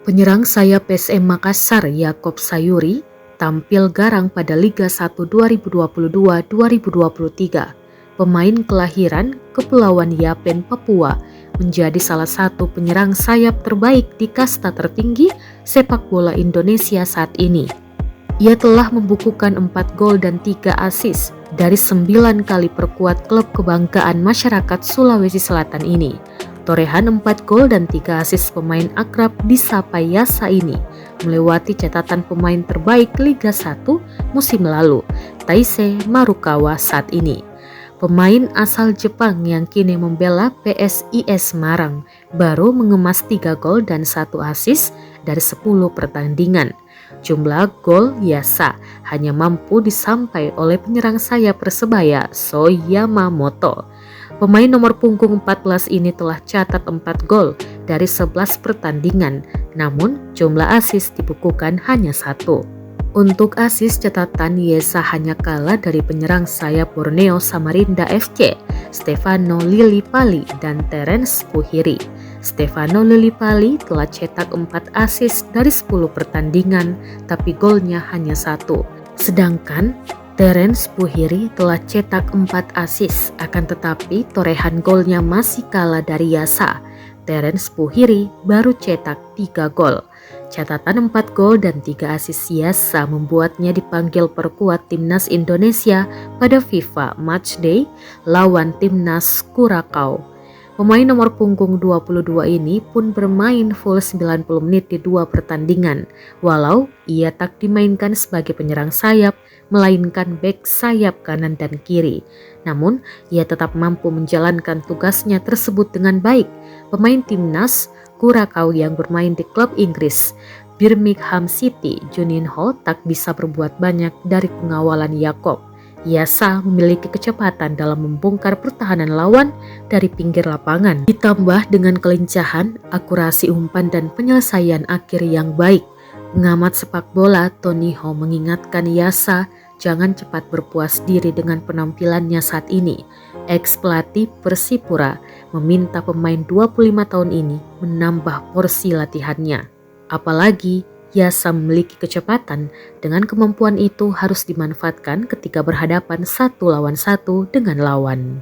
Penyerang sayap PSM Makassar Yakob Sayuri tampil garang pada Liga 1 2022-2023. Pemain kelahiran Kepulauan Yapen, Papua, menjadi salah satu penyerang sayap terbaik di kasta tertinggi sepak bola Indonesia saat ini. Ia telah membukukan 4 gol dan 3 assist dari 9 kali perkuat klub kebanggaan masyarakat Sulawesi Selatan ini. Torehan 4 gol dan 3 assist pemain akrab disapa Yasa ini melewati catatan pemain terbaik Liga 1 musim lalu, Taisei Marukawa saat ini. Pemain asal Jepang yang kini membela PSIS Semarang baru mengemas 3 gol dan 1 assist dari 10 pertandingan. Jumlah gol Yasa hanya mampu disampai oleh penyerang sayap Persebaya So Yamamoto. Pemain nomor punggung 14 ini telah catat 4 gol dari 11 pertandingan, namun jumlah assist dibukukan hanya 1. Untuk assist catatan Yesa hanya kalah dari penyerang sayap Borneo Samarinda FC, Stefano Lillipali dan Terence Puhiri. Stefano Lillipali telah cetak 4 assist dari 10 pertandingan, tapi golnya hanya 1. Sedangkan Terence Puhiri telah cetak 4 assist, akan tetapi torehan golnya masih kalah dari Yasa. Terence Puhiri baru cetak 3 gol. Catatan 4 gol dan 3 assist Yasa membuatnya dipanggil perkuat timnas Indonesia pada FIFA Matchday lawan timnas Curaçao. Pemain nomor punggung 22 ini pun bermain full 90 menit di 2 pertandingan, walau ia tak dimainkan sebagai penyerang sayap, melainkan bek sayap kanan dan kiri. Namun, ia tetap mampu menjalankan tugasnya tersebut dengan baik. Pemain timnas Curaçao yang bermain di klub Inggris Birmingham City, Juninho, tak bisa berbuat banyak dari pengawalan Yakob. Yasa memiliki kecepatan dalam membongkar pertahanan lawan dari pinggir lapangan, ditambah dengan kelincahan, akurasi umpan dan penyelesaian akhir yang baik. Pengamat sepak bola Tony Ho mengingatkan Yasa jangan cepat berpuas diri dengan penampilannya saat ini. Ex-pelatih Persipura meminta pemain 25 tahun ini menambah porsi latihannya. Apalagi Yasa memiliki kecepatan, dengan kemampuan itu harus dimanfaatkan ketika berhadapan 1 lawan 1 dengan lawan.